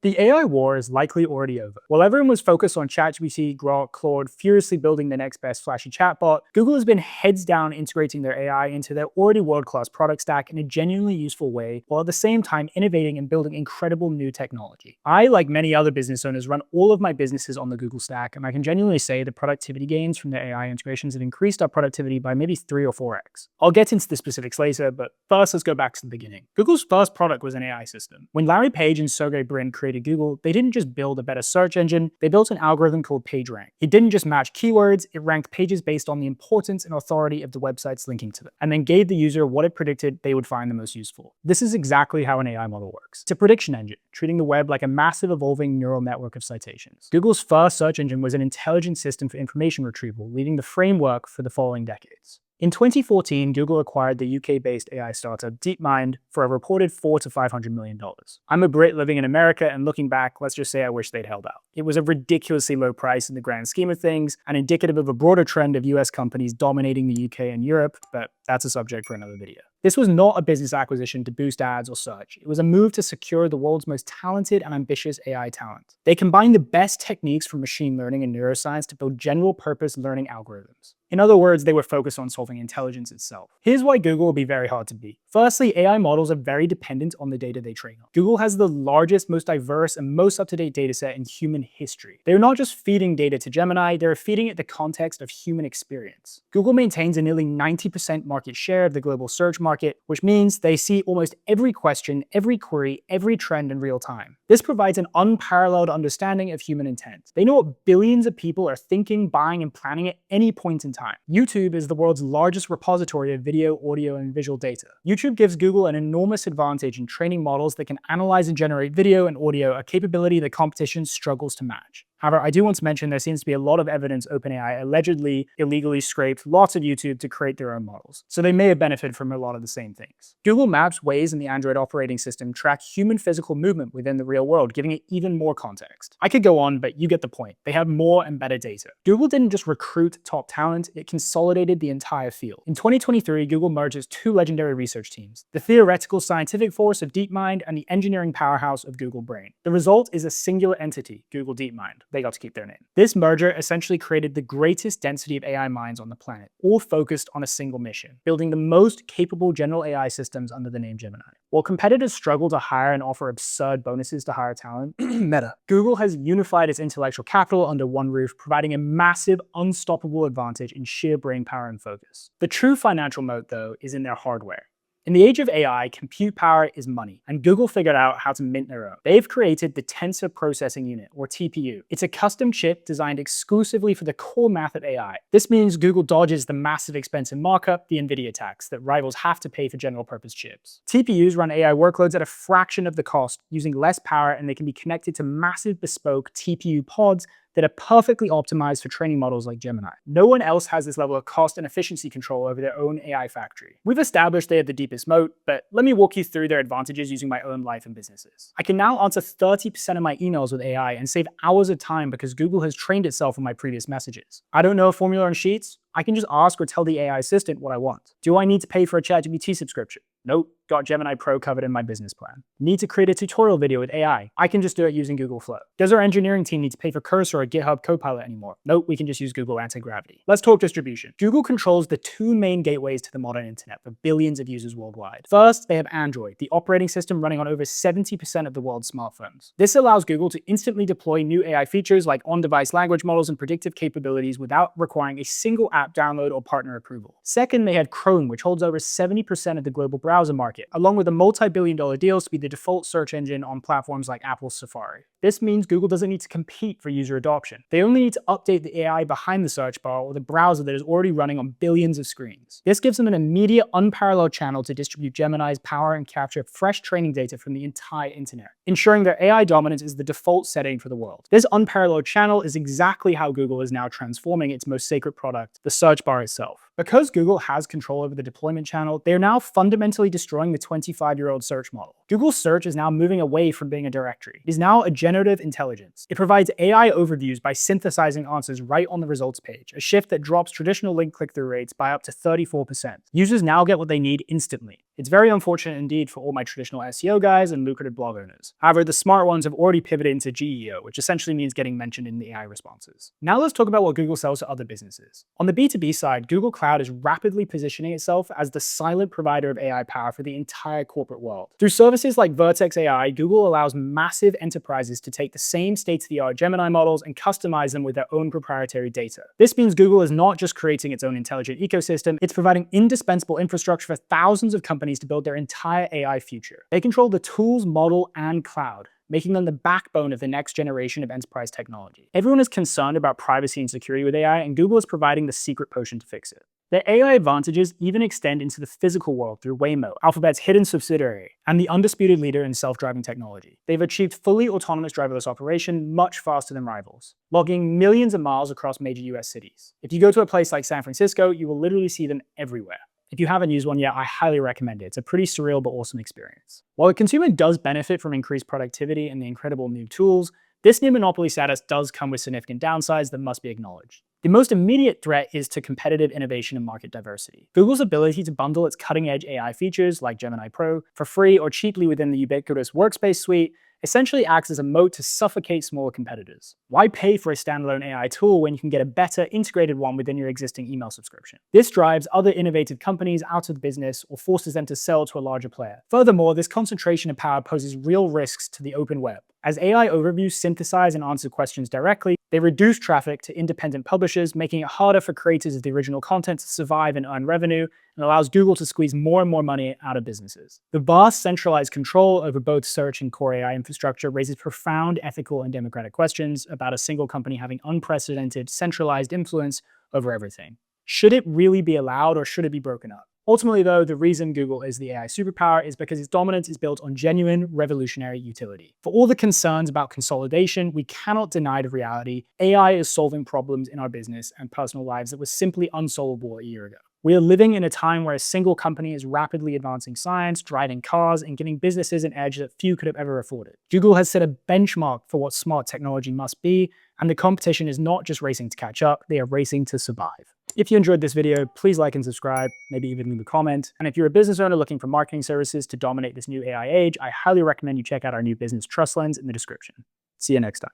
The AI war is likely already over. While everyone was focused on ChatGPT, Grok, Claude, furiously building the next best flashy chatbot, Google has been heads down integrating their AI into their already world-class product stack in a genuinely useful way, while at the same time innovating and building incredible new technology. I, like many other business owners, run all of my businesses on the Google stack, and I can genuinely say the productivity gains from the AI integrations have increased our productivity by maybe 3 or 4x. I'll get into the specifics later, but first let's go back to the beginning. Google's first product was an AI system. When Larry Page and Sergey Brin created Google, they didn't just build a better search engine, they built an algorithm called PageRank. It didn't just match keywords, it ranked pages based on the importance and authority of the websites linking to them, and then gave the user what it predicted they would find the most useful. This is exactly how an AI model works. It's a prediction engine, treating the web like a massive evolving neural network of citations. Google's first search engine was an intelligent system for information retrieval, leading the framework for the following decades. In 2014, Google acquired the UK-based AI startup DeepMind for a reported $400 to $500 million. I'm a Brit living in America, and looking back, let's just say I wish they'd held out. It was a ridiculously low price in the grand scheme of things, and indicative of a broader trend of US companies dominating the UK and Europe, but that's a subject for another video. This was not a business acquisition to boost ads or search. It was a move to secure the world's most talented and ambitious AI talent. They combined the best techniques from machine learning and neuroscience to build general-purpose learning algorithms. In other words, they were focused on solving intelligence itself. Here's why Google will be very hard to beat. Firstly, AI models are very dependent on the data they train on. Google has the largest, most diverse, and most up-to-date dataset in human history. They're not just feeding data to Gemini, they're feeding it the context of human experience. Google maintains a nearly 90% market share of the global search market, which means they see almost every question, every query, every trend in real time. This provides an unparalleled understanding of human intent. They know what billions of people are thinking, buying, and planning at any point in time. YouTube is the world's largest repository of video, audio, and visual data. YouTube gives Google an enormous advantage in training models that can analyze and generate video and audio, a capability the competition struggles to match. However, I do want to mention there seems to be a lot of evidence OpenAI allegedly illegally scraped lots of YouTube to create their own models, so they may have benefited from a lot of the same things. Google Maps, Waze, and the Android operating system track human physical movement within the real world, giving it even more context. I could go on, but you get the point. They have more and better data. Google didn't just recruit top talent, it consolidated the entire field. In 2023, Google merges two legendary research teams, the theoretical scientific force of DeepMind and the engineering powerhouse of Google Brain. The result is a singular entity, Google DeepMind. They got to keep their name. This merger essentially created the greatest density of AI minds on the planet, all focused on a single mission, building the most capable general AI systems under the name Gemini. While competitors struggle to hire and offer absurd bonuses to hire talent, Meta, Google has unified its intellectual capital under one roof, providing a massive, unstoppable advantage in sheer brain power and focus. The true financial moat, though, is in their hardware. In the age of AI, compute power is money, and Google figured out how to mint their own. They've created the Tensor Processing Unit, or TPU. It's a custom chip designed exclusively for the core math of AI. This means Google dodges the massive expensive markup, the NVIDIA tax, that rivals have to pay for general-purpose chips. TPUs run AI workloads at a fraction of the cost, using less power, and they can be connected to massive bespoke TPU pods that are perfectly optimized for training models like Gemini. No one else has this level of cost and efficiency control over their own AI factory. We've established they have the deepest moat, but let me walk you through their advantages using my own life and businesses. I can now answer 30% of my emails with AI and save hours of time because Google has trained itself on my previous messages. I don't know a formula on Sheets? I can just ask or tell the AI assistant what I want. Do I need to pay for a ChatGPT subscription? Nope, got Gemini Pro covered in my business plan. Need to create a tutorial video with AI? I can just do it using Google Flow. Does our engineering team need to pay for Cursor or GitHub Copilot anymore? Nope, we can just use Google Anti-Gravity. Let's talk distribution. Google controls the two main gateways to the modern internet for billions of users worldwide. First, they have Android, the operating system running on over 70% of the world's smartphones. This allows Google to instantly deploy new AI features like on-device language models and predictive capabilities without requiring a single app download or partner approval. Second, they had Chrome, which holds over 70% of the global browser market, along with a multi-billion-dollar deals to be the default search engine on platforms like Apple's Safari. This means Google doesn't need to compete for user adoption. They only need to update the AI behind the search bar or the browser that is already running on billions of screens. This gives them an immediate, unparalleled channel to distribute Gemini's power and capture fresh training data from the entire internet, ensuring their AI dominance is the default setting for the world. This unparalleled channel is exactly how Google is now transforming its most sacred product, the search bar itself. Because Google has control over the deployment channel, they are now fundamentally destroying the 25-year-old search model. Google Search is now moving away from being a directory. It is now a generative intelligence. It provides AI overviews by synthesizing answers right on the results page, a shift that drops traditional link click-through rates by up to 34%. Users now get what they need instantly. It's very unfortunate indeed for all my traditional SEO guys and lucrative blog owners. However, the smart ones have already pivoted into GEO, which essentially means getting mentioned in the AI responses. Now let's talk about what Google sells to other businesses. On the B2B side, Google Cloud is rapidly positioning itself as the silent provider of AI power for the entire corporate world. Through services like Vertex AI, Google allows massive enterprises to take the same state-of-the-art Gemini models and customize them with their own proprietary data. This means Google is not just creating its own intelligent ecosystem, it's providing indispensable infrastructure for thousands of companies to build their entire AI future. They control the tools, model, and cloud, making them the backbone of the next generation of enterprise technology. Everyone is concerned about privacy and security with AI, and Google is providing the secret potion to fix it. Their AI advantages even extend into the physical world through Waymo, Alphabet's hidden subsidiary, and the undisputed leader in self-driving technology. They've achieved fully autonomous driverless operation much faster than rivals, logging millions of miles across major US cities. If you go to a place like San Francisco, you will literally see them everywhere. If you haven't used one yet, I highly recommend it. It's a pretty surreal but awesome experience. While the consumer does benefit from increased productivity and the incredible new tools, this near monopoly status does come with significant downsides that must be acknowledged. The most immediate threat is to competitive innovation and market diversity. Google's ability to bundle its cutting-edge AI features like Gemini Pro for free or cheaply within the ubiquitous Workspace suite essentially acts as a moat to suffocate smaller competitors. Why pay for a standalone AI tool when you can get a better integrated one within your existing email subscription? This drives other innovative companies out of business or forces them to sell to a larger player. Furthermore, this concentration of power poses real risks to the open web. As AI overviews synthesize and answer questions directly, they reduce traffic to independent publishers, making it harder for creators of the original content to survive and earn revenue, and allows Google to squeeze more and more money out of businesses. The vast centralized control over both search and core AI infrastructure raises profound ethical and democratic questions about a single company having unprecedented centralized influence over everything. Should it really be allowed, or should it be broken up? Ultimately, though, the reason Google is the AI superpower is because its dominance is built on genuine revolutionary utility. For all the concerns about consolidation, we cannot deny the reality AI is solving problems in our business and personal lives that were simply unsolvable a year ago. We are living in a time where a single company is rapidly advancing science, driving cars, and giving businesses an edge that few could have ever afforded. Google has set a benchmark for what smart technology must be, and the competition is not just racing to catch up, they are racing to survive. If you enjoyed this video, please like and subscribe, maybe even leave a comment. And if you're a business owner looking for marketing services to dominate this new AI age, I highly recommend you check out our new business trust lens in the description. See you next time.